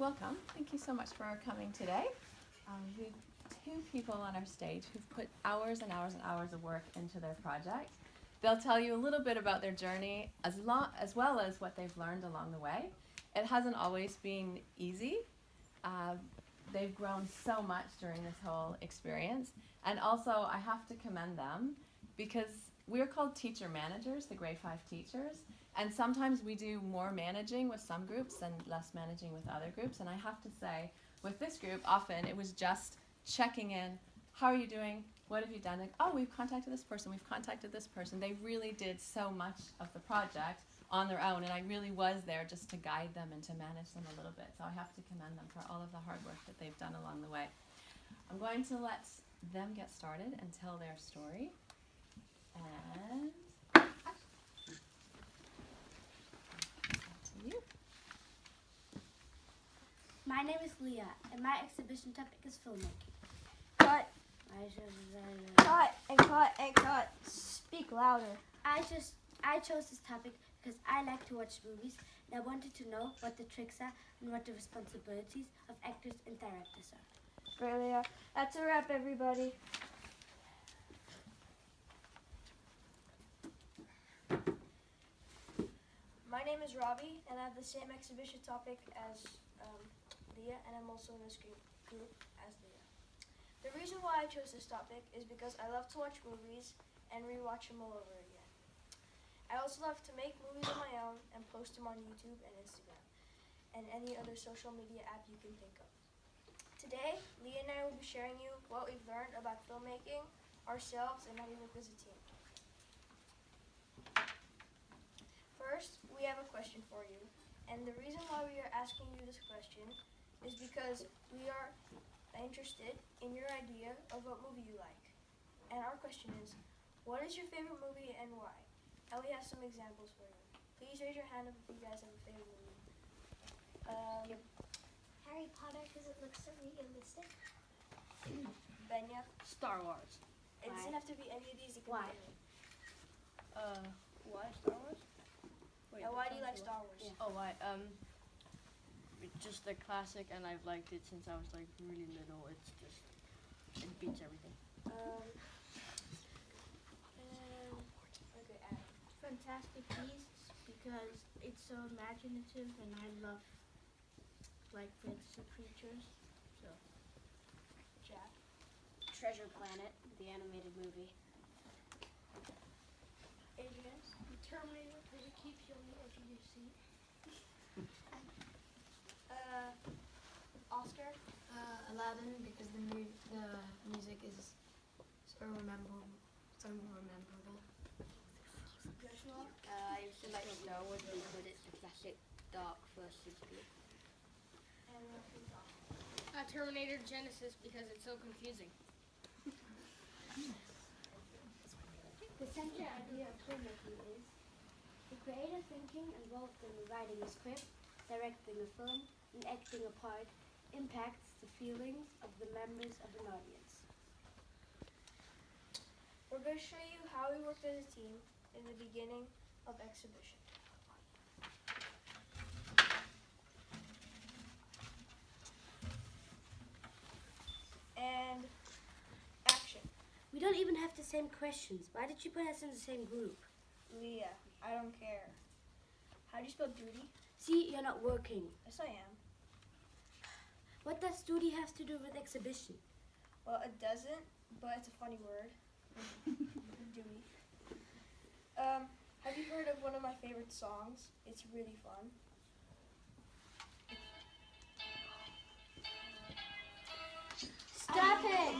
welcome. Thank you so much for coming today. We have two people on our stage who've put hours and hours and hours of work into their project. They'll tell you a little bit about their journey as well as what they've learned along the way. It hasn't always been easy. They've grown so much during this whole experience. And also, I have to commend them because we're called teacher managers, the grade 5 teachers. And sometimes we do more managing with some groups and less managing with other groups. And I have to say, with this group, often it was just checking in. How are you doing? What have you done? Like, oh, we've contacted this person. We've contacted this person. They really did so much of the project on their own. And I really was there just to guide them and to manage them a little bit. So I have to commend them for all of the hard work that they've done along the way. I'm going to let them get started and tell their story. And you. My name is Leah, and my exhibition topic is filmmaking. Cut. Cut and cut and cut. Speak louder. I chose this topic because I like to watch movies, and I wanted to know what the tricks are and what the responsibilities of actors and directors are. Great, Leah. That's a wrap, everybody. My name is Robbie, and I have the same exhibition topic as Leah, and I'm also in this group as Leah. The reason why I chose this topic is because I love to watch movies and rewatch them all over again. I also love to make movies on my own and post them on YouTube and Instagram, and any other social media app you can think of. Today, Leah and I will be sharing you what we've learned about filmmaking, ourselves, and how we work as a team. First, we have a question for you, and the reason why we are asking you this question is because we are interested in your idea of what movie you like. And our question is, what is your favorite movie and why? Ellie has some examples for you. Please raise your hand if you guys have a favorite movie. Harry Potter, because it looks so realistic. Benya? Star Wars. It doesn't have to be any of these. You can Why? pick. Why Star Wars? Wait, Now, why do you like Star Wars? Oh, why? It's just a classic, and I've liked it since I was like really little. It beats everything. Okay, Adam. Fantastic Beasts, because it's so imaginative and I love like fantasy creatures. So Jack. Treasure Planet, the animated movie. Adrian. Terminator, because it keeps you on the edge of your seat. Oscar. Aladdin, because the music is so memorable. Joshua. I used to like Star Wars because it's a classic dark first movie. And Terminator Genesis, because it's so confusing. The central idea of filmmaking is the creative thinking involved in writing a script, directing a film, and acting a part impacts the feelings of the members of an audience. we're going to show you how we worked as a team in the beginning of exhibition. And action. We don't even have the same questions. Why did you put us in the same group? Leah, I don't care. How do you spell duty? See, you're not working. Yes, I am. What does duty have to do with exhibition? Well, it doesn't, but it's a funny word. Duty. Have you heard of one of my favorite songs? It's really fun. Stop it!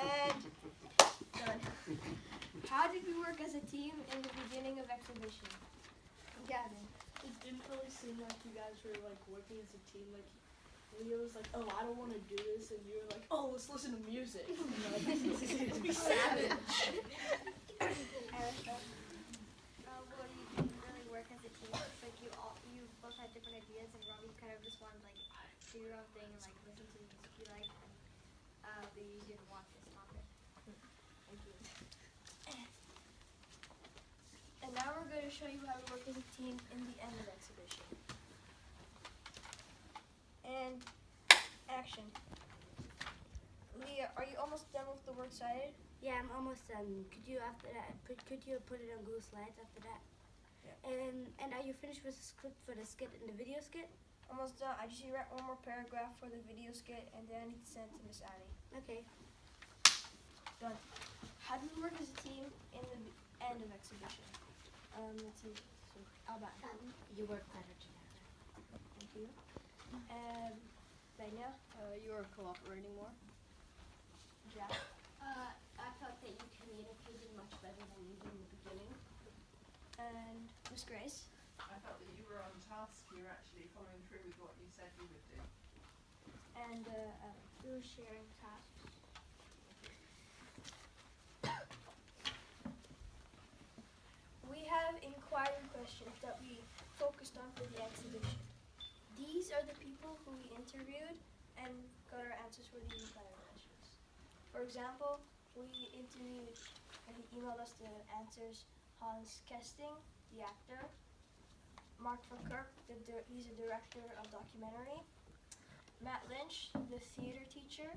And done. How did we work as a team in the beginning of exhibition? Gavin. It didn't really seem like you guys were like working as a team. Like Leah was like, "Oh, I don't want to do this," and you were like, "Oh, let's listen to music." Let's be savage. Erica. Well, you didn't really work as a team. It's like you both had different ideas, and Robbie kind of just wanted like do your own thing and like listen to the music you like. And you didn't want this topic. Thank you. And now we're going to show you how we work as a team in the end of exhibition. almost done with the word cited? Yeah, I'm almost done. Could you after that? Could you put it on Google Slides after that? Yeah. And are you finished with the script for the skit and the video skit? Almost done. I just need to write one more paragraph for the video skit, and then I need to send it to Miss Annie. Okay. Done. How do we work as a team in the end of exhibition? Let's see. So, Alban. You work better together. Thank you. And Benya. You are cooperating more. Jack. I thought that you communicated much better than you did in the beginning. And Miss Grace. I felt that you were on task. You were actually following through with what you said you would do. And We were sharing tasks. we have inquiry questions that we focused on for the exhibition. These are the people who we interviewed and got our answers for the inquiry questions. For example, we interviewed, and he emailed us the answers, Hans Kesting, the actor, Mark Verkerk, he's a director of documentary, Matt Lynch, the theater teacher,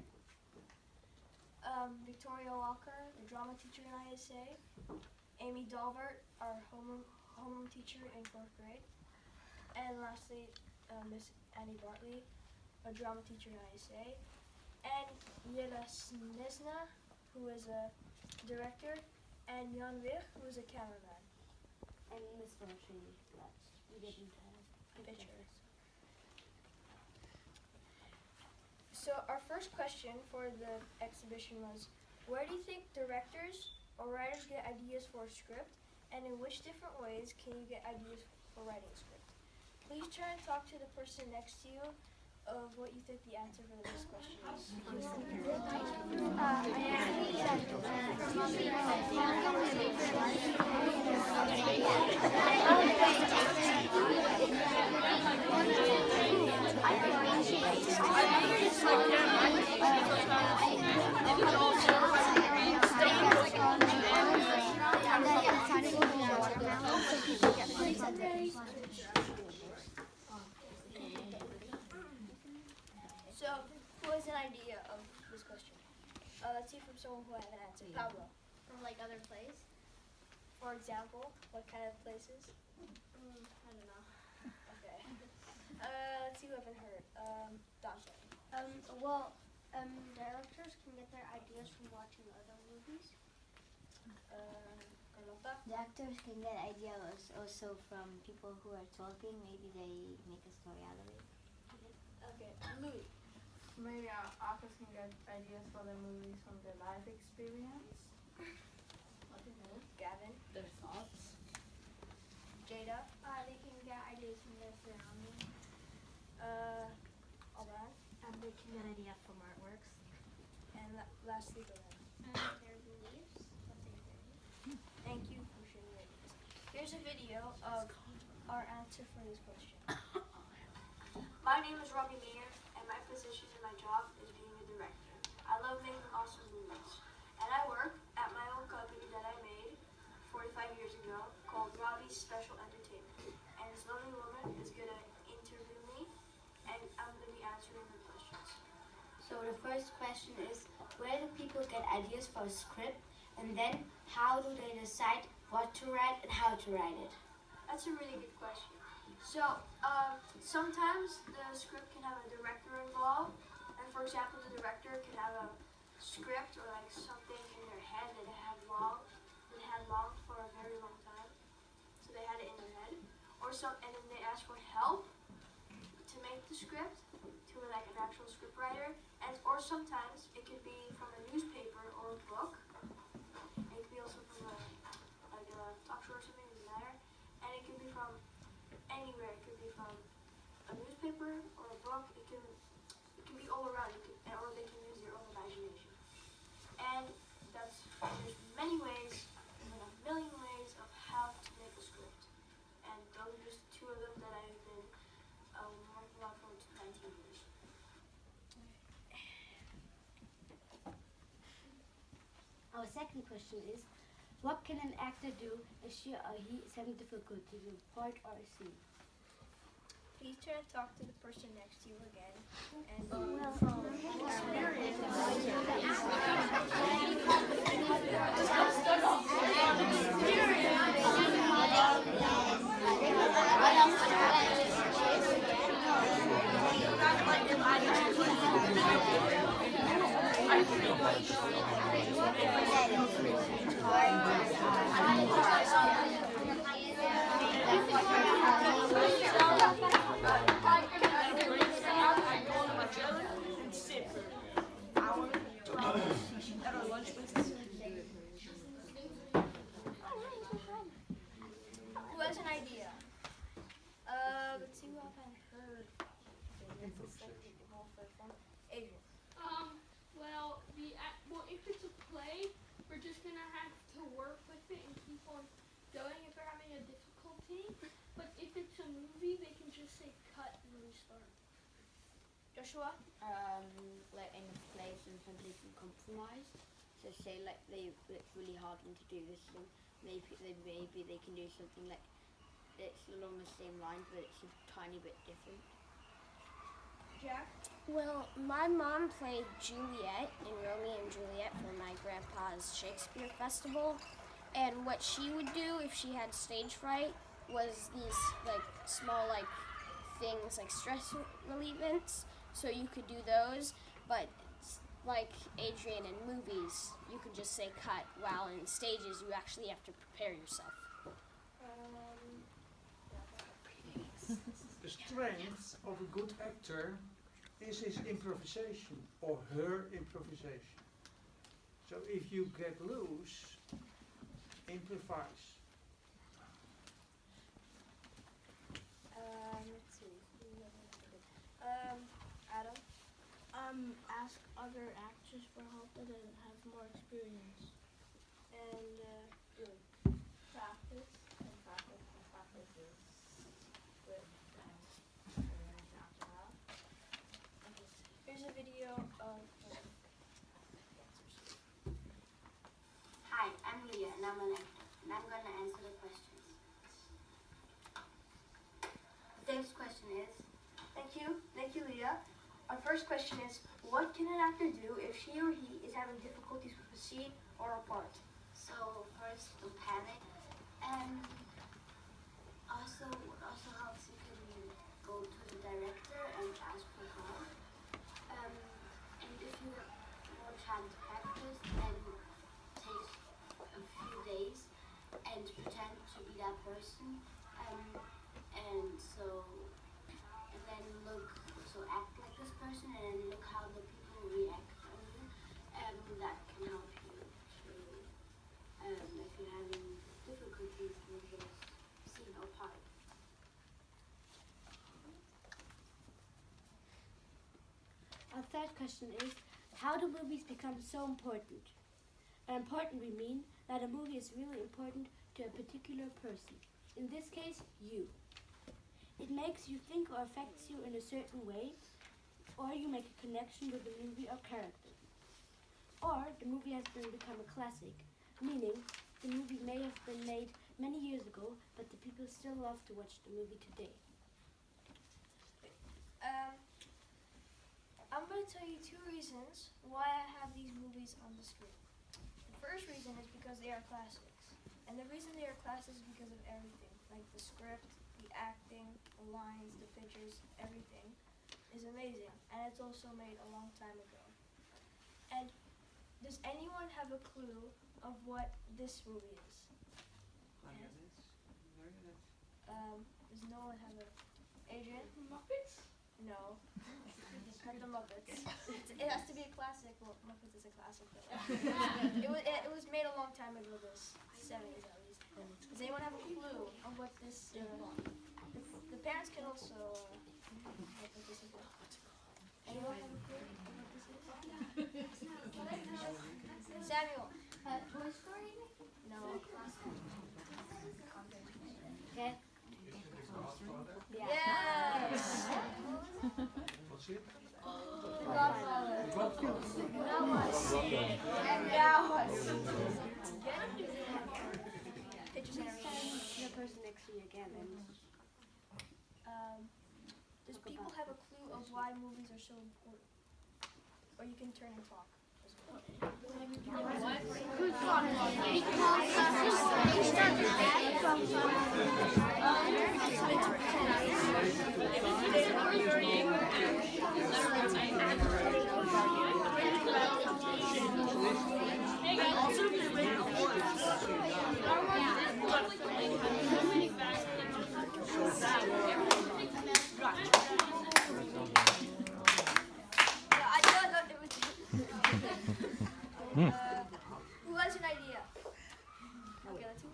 Victoria Walker, the drama teacher in ISA, Amy Dalbert, our homeroom teacher in 4th grade, and lastly, Miss Annie Bartley, a drama teacher in ISA, and Yela Snesna, who is a director, and Jan Wig, who is a cameraman. And Miss Marshall left. We didn't have Pictures. So our first question for the exhibition was, where do you think directors or writers get ideas for a script, and in which different ways can you get ideas for writing a script? Please try and talk to the person next to you of what you think the answer for this question is. So, who has an idea of this question? Let's see from someone who had an answer. Pablo. From like other plays? For example, what kind of places? I don't know. Okay. Let's see who haven't heard. Dante. Directors can get their ideas from watching other movies. Carlota. The actors can get ideas also from people who are talking. Maybe they make a story out of it. Okay. Louis. Maybe actors can get ideas for their movies from their life experience. Gavin. Their thoughts. Jada. They can get ideas from their surroundings. Alban. They can get ideas from artworks. And lastly, Glenn. Their beliefs. What they believe. Thank you for sharing your ideas. Here's a video of our answer for this question. My name is Robbie Meir, and my position in my job is being a director. I love making awesome movies. And I work at my own company that I made 45 years ago called Robbie's Special Entertainment. And this lovely woman is going to interview me, and I'm going to be answering her questions. So the first question is, where do people get ideas for a script? And then, how do they decide what to write and how to write it? That's a really good question. So, sometimes the script can have a director involved, and for example, the director can have a script or like something in their head that they had longed for a very long time. So they had it in their head, and then they ask for help to make the script to like an actual script writer, or sometimes it could be from a newspaper or a book. It could be also from a talk show or something, it doesn't matter, and it could be from anywhere. It could be from a newspaper or a book. It can be all around, or they can use their own imagination. And there's many ways, even a million ways of how to make a script. And those are just two of them that I've been working on for 19 years. Our second question is, what can an actor do if she or he is having difficulty with a part or a scene? please try to talk to the person next to you again. And who has an idea? Let's see who I've heard. Adrian. Well, if it's a play, we're just gonna have to work with it and keep on going if we're having a difficulty. But if it's a movie, they can just say cut and restart. Joshua. Like in a play, sometimes they can compromise. So say like it's really hard for them to do this thing. Maybe they can do something like it's along the same lines, but it's a tiny bit different. Jack. Well, my mom played Juliet in Romeo and Juliet for my grandpa's Shakespeare Festival. And what she would do if she had stage fright was these like small like things like stress relievants. So you could do those, but like Adrian in movies, you can just say cut, while in stages you actually have to prepare yourself. The strength of a good actor is his improvisation or her improvisation. So if you get loose, improvise. Let's see. Adam. Ask other actors for help that have more experience. And Julie. Practice and practice and practice is with experience after that. Here's a video of Hi, I'm Leah and I'm an actor, and I'm going to answer the questions. Today's question is, Thank you, Leah. Our first question is, what can an actor do if she or he is having difficulties with a scene or a part? so first don't panic, and also what also helps you can go to the director and ask for help. And if you have more time to practice, then take a few days and pretend to be that person. And then act like this person and look how the people react on you. That can help you to, if you're having difficulties with this scene or part. Our third question is, how do movies become so important? By important we mean that a movie is really important to a particular person. In this case, you. It makes you think or affects you in a certain way, or you make a connection with the movie or character. Or the movie has become a classic, meaning the movie may have been made many years ago, but the people still love to watch the movie today. I'm going to tell you 2 reasons why I have these movies on the screen. The first reason is because they are classics. And the reason they are classics is because of everything, like the script, the acting, the lines, the pictures, everything is amazing. And it's also made a long time ago. And does anyone have a clue of what this movie is? Does no one have a... Adrian? Muppets? No. Not the Muppets. It has to be a classic. Well, Muppets is a classic. But it was made a long time ago, this 70s at least. Does anyone have a clue of what this the parents can also help with this as well. Anyone have a clue of what this is? Samuel. Toy Story? No. Okay. Yes. What's it? Godfather. Pictures and everything. The person next to you again. And people have a clue of why movies are so important. Or you can turn and talk as well. Who has an idea? Okay, let's see.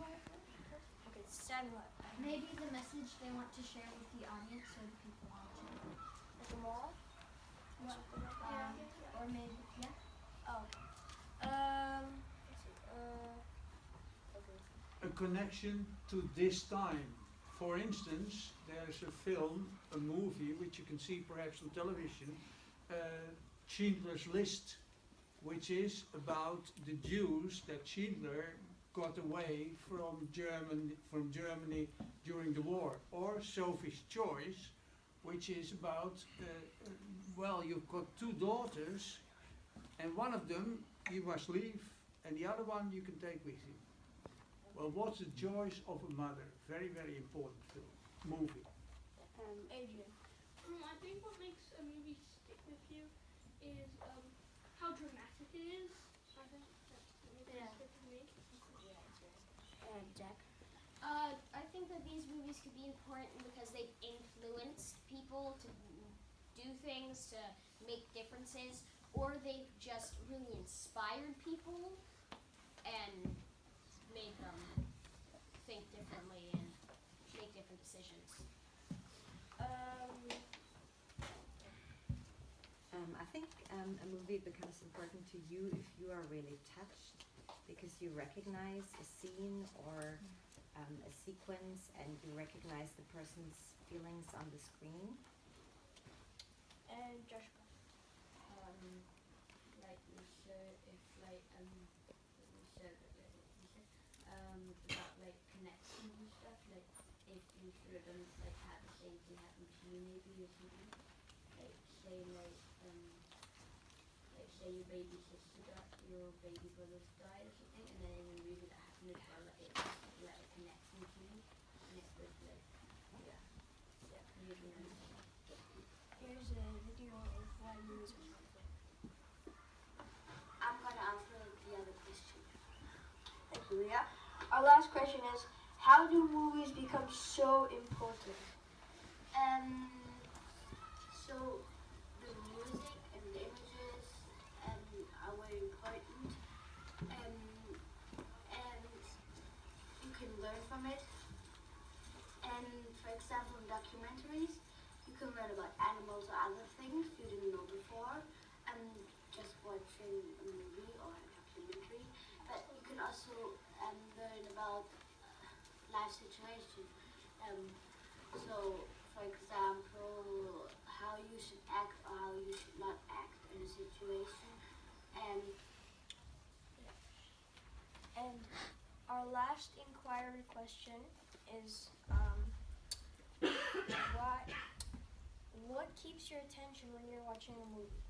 Okay, Samuel. Maybe the message they want to share with the audience or the people watching. Like a moral? Or maybe, yeah. Oh. Let's see. Okay. A connection to this time. For instance, there's a film, a movie, which you can see perhaps on television, Schindler's List, which is about the Jews that Schindler got away from Germany during the war. Or Sophie's Choice, which is about, well, you've got two daughters, and one of them you must leave, and the other one you can take with you. Well, what's the choice of a mother? Very, very important movie. Adrian. I think what makes a movie stick with you is how dramatic it is. I think that makes it stick with me. Jack. I think that these movies could be important because they've influenced people to do things, to make differences, or they've just really inspired people and made them think differently and make different decisions. I think a movie becomes important to you if you are really touched because you recognize a scene or a sequence and you recognize the person's feelings on the screen. And Joshua. Like you said, if like about like connection and stuff, like if you sort of like had the same thing happen to you maybe or something. Like say say your baby sister got your baby brother's died or something, and then in the movie that happened as well, like it like a connection to you, and it was like really nice. Here's a video of why movies are important. I'm going to answer the other question. Thank you, Leah. Our last question is, how do movies become so important? So the music and the images are very important, and you can learn from it. And for example, in documentaries, you can learn about animals or other things you didn't know before, just watching a movie or a documentary. But you can also learn about life situations. So, for example, how you should act or how you should not act in a situation. And our last inquiry question is what keeps your attention when you're watching a movie?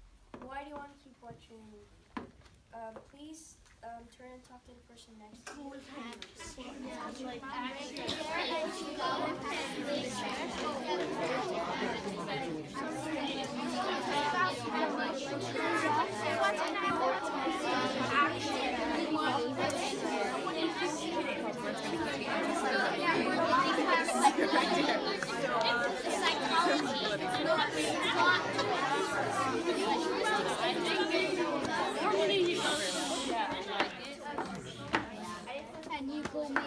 Why do you want to keep watching a movie? Please turn and talk to the person next to you. And you call me.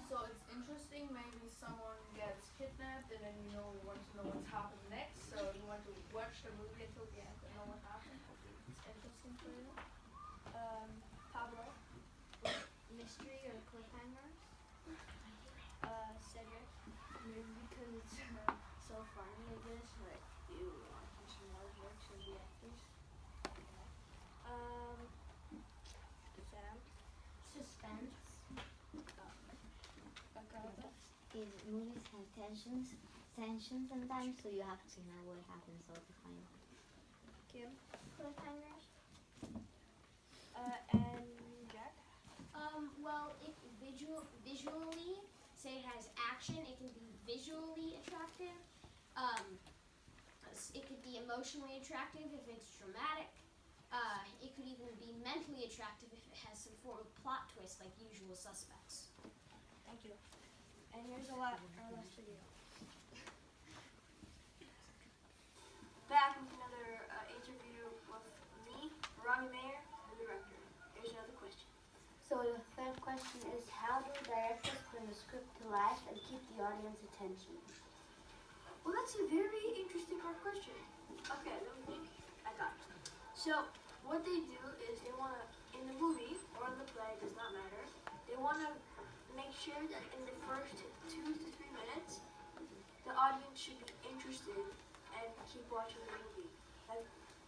So it's interesting, maybe someone gets kidnapped and then you want to know what's happened next, so you want to watch the movie until the end and know what happened. It's interesting for you. Pablo. Mystery or cliffhangers? Cedric. Maybe because it's so funny, I guess. Like, you watch some love works of the actors. is movies have tension sometimes, so you have to know what happens all the time. Kim? Cliffhangers. And Jack? Well, if visually, say it has action, it can be visually attractive. It could be emotionally attractive if it's dramatic. It could even be mentally attractive if it has some form of plot twist, like Usual Suspects. Thank you. And here's a last video. Back with another interview with me, Robbie Mayer, the director. Here's another question. So the third question is, how do directors bring a script to life and keep the audience attention? Well, that's a very interesting hard question. Okay, let me think. I got it. So, what they do is they want to, in the movie or in the play, does not matter, they want to make sure that in the first 2 to 3 minutes, the audience should be interested and keep watching the movie. And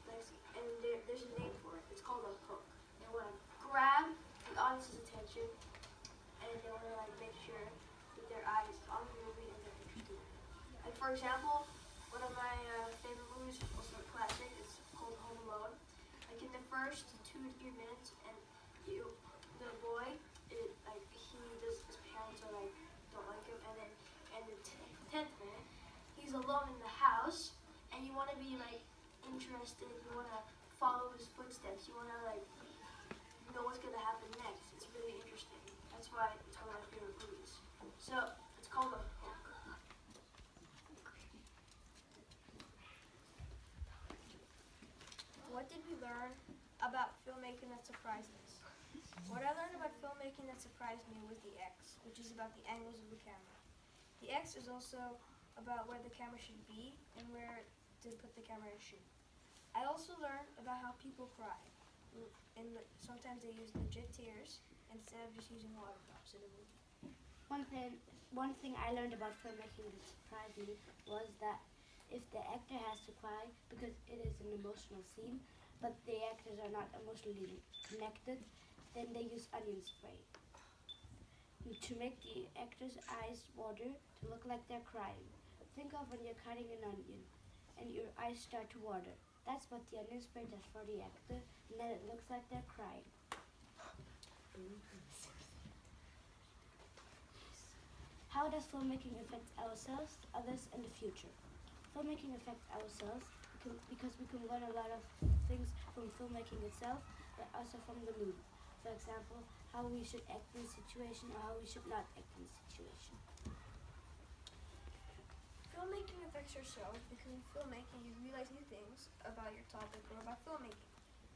there's a name for it. It's called a hook. They want to grab the audience's attention, and they want to like make sure that their eyes on the movie and they're interested in it. Like for example, one of my favorite movies, also a classic, is called Home Alone. Like in the first 2 to 3 minutes, and the boy, his parents are like don't like him, and then in the 10th minute, he's alone in the house, and you want to be like interested. You want to follow his footsteps. You want to like know what's gonna happen next. It's really interesting. That's why it's one of my favorite movies. So it's called a hook. What did we learn about filmmaking that surprised us? What I learned about filmmaking that surprised me was the X, which is about the angles of the camera. The X is also about where the camera should be and where to put the camera to shoot. I also learned about how people cry. Sometimes they use legit tears instead of just using water drops in a movie. One thing I learned about filmmaking that surprised me was that if the actor has to cry because it is an emotional scene, but the actors are not emotionally connected, then they use onion spray to make the actors' eyes water to look like they're crying. Think of when you're cutting an onion and your eyes start to water. That's what the onion spray does for the actor, and then it looks like they're crying. How does filmmaking affect ourselves, others, and the future? Filmmaking affects ourselves because we can learn a lot of things from filmmaking itself, but also from the movie. For example, how we should act in a situation or how we should not act in a situation. Filmmaking affects yourself because in filmmaking you realize new things about your topic or about filmmaking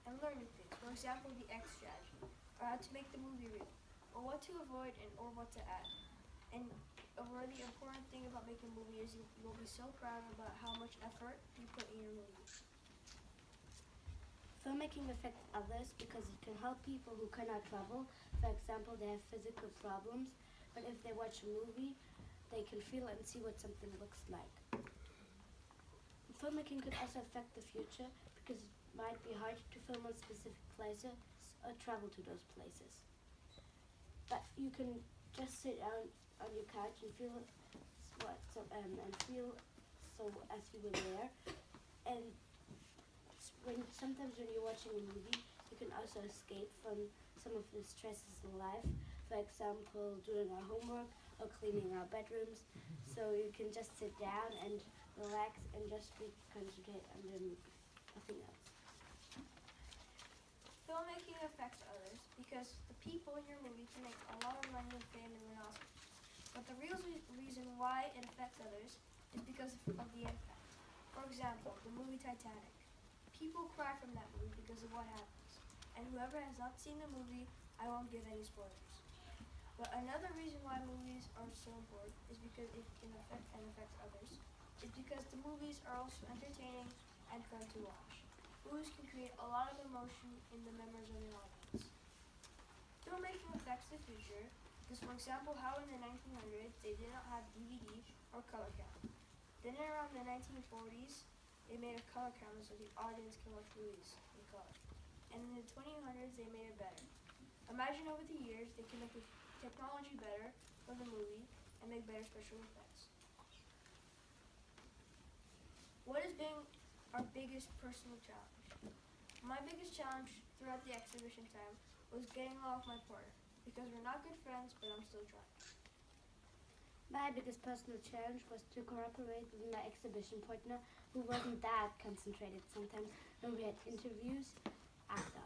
and learn new things. For example, the X strategy, or how to make the movie real, or what to avoid or what to add. And a really important thing about making a movie is you will be so proud about how much effort you put in your movie. Filmmaking affects others because it can help people who cannot travel. For example, they have physical problems, but if they watch a movie, they can feel and see what something looks like. Filmmaking could also affect the future because it might be hard to film on specific places or travel to those places. But you can just sit down on your couch and feel as you were there. And sometimes when you're watching a movie, you can also escape from some of the stresses in life. For example, doing our homework or cleaning our bedrooms. So you can just sit down and relax and just concentrate on the movie, nothing else. Filmmaking affects others because the people in your movie can make a lot of money and fame and win Oscars. But the real reason why it affects others is because of the impact. For example, the movie Titanic. People cry from that movie because of what happens. And whoever has not seen the movie, I won't give any spoilers. But another reason why movies are so important is because it can affect others. Is because the movies are also entertaining and fun to watch. Movies can create a lot of emotion in the members of the audience. Filmmaking affects the future because, for example, how in the 1900s they did not have DVD or color camera. Then around the 1940s, they made a color camera so the audience can watch movies in color. And in the 2000s, they made it better. Imagine over the years, they can make the technology better for the movie, and make better special effects. What has been our biggest personal challenge? My biggest challenge throughout the exhibition time was getting along with my partner, because we're not good friends, but I'm still trying. My biggest personal challenge was to cooperate with my exhibition partner, who wasn't that concentrated sometimes when we had interviews after.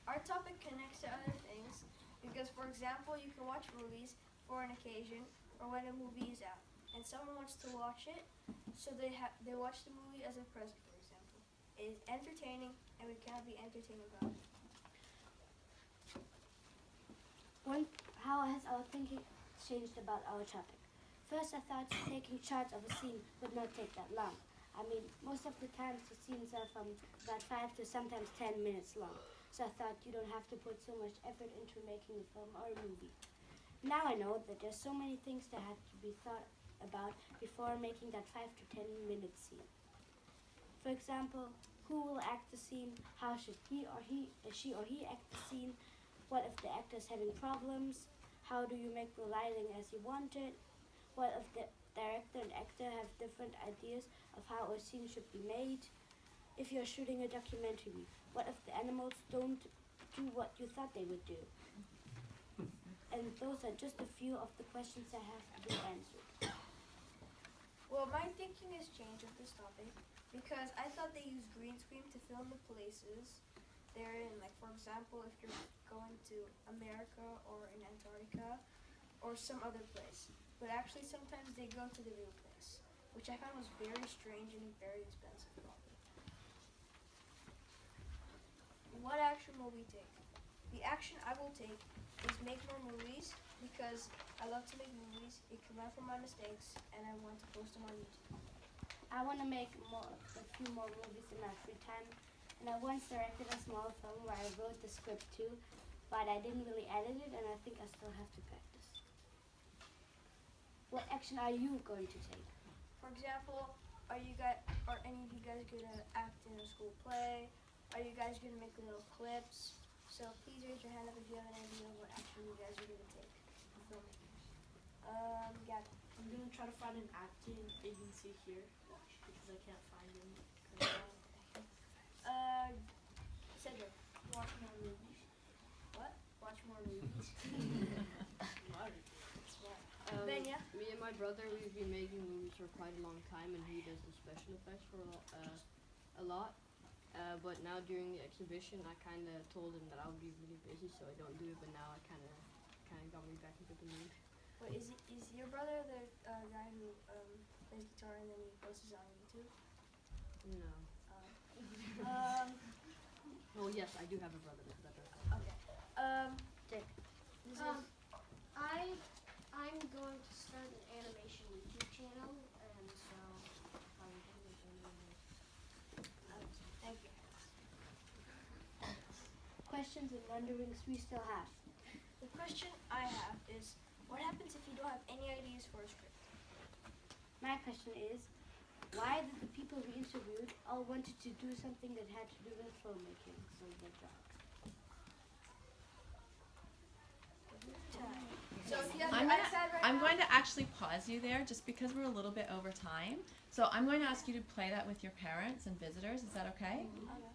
Our topic connects to other things because, for example, you can watch movies for an occasion or when a movie is out and someone wants to watch it, so they watch the movie as a present, for example. It is entertaining and we cannot be entertained without it. How has our thinking changed about our topic? First, I thought taking charge of a scene would not take that long. I mean, most of the times the scenes are from about 5 to sometimes 10 minutes long. So I thought you don't have to put so much effort into making a film or a movie. Now I know that there's so many things that have to be thought about before making that 5 to 10 minute scene. For example, who will act the scene? How should she or he act the scene? What if the actor is having problems? How do you make the lighting as you want it? What if the director and actor have different ideas of how a scene should be made? If you're shooting a documentary, what if the animals don't do what you thought they would do? And those are just a few of the questions that have to be answered. Well, my thinking has changed with this topic because I thought they used green screen to film the places they're in. Like, for example, if you're going to America or in Antarctica or some other place. But actually, sometimes they go to the real place, which I found was very strange and very expensive. What action will we take? The action I will take is make more movies because I love to make movies. It can learn from my mistakes, and I want to post them on YouTube. I want to make a few more movies in my free time, and I once directed a small film where I wrote the script too, but I didn't really edit it, and I think I still have to practice. What action are you going to take? For example, are any of you guys gonna act in a school play? Are you guys gonna make little clips? So please raise your hand up if you have an idea of what action you guys are gonna take for filmmaking. Gavin. I'm gonna try to find an acting agency here because I can't find them. Cedric. Watch more movies. What? Watch more movies. Me and my brother, we've been making movies for quite a long time, and he does the special effects for a lot. But now during the exhibition, I kind of told him that I would be really busy, so I don't do it. But now I kind of got me back into the mood. Wait, is your brother the guy who plays guitar and then he posts it on YouTube? No. Oh yes, I do have a brother that does that. Okay. Dick. I'm going to start an animation YouTube channel, and so I'm going to do Thank you. Questions and wonderings we still have. The question I have is, what happens if you don't have any ideas for a script? My question is, why did the people we interviewed all wanted to do something that had to do with filmmaking, so their jobs? So if you have I'm going to actually pause you there just because we're a little bit over time. So I'm going to ask you to play that with your parents and visitors. Is that okay?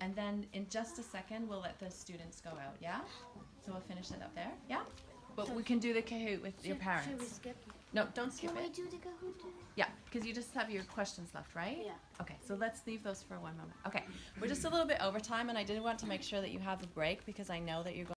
And then in just a second, we'll let the students go out, yeah? So we'll finish it up there, yeah? But we can do the Kahoot with your parents. Should we skip? No, don't skip Can we it. do the Kahoot? Yeah, because you just have your questions left, right? Yeah. Okay, so let's leave those for one moment. Okay, we're just a little bit over time, and I did want to make sure that you have a break because I know that you're going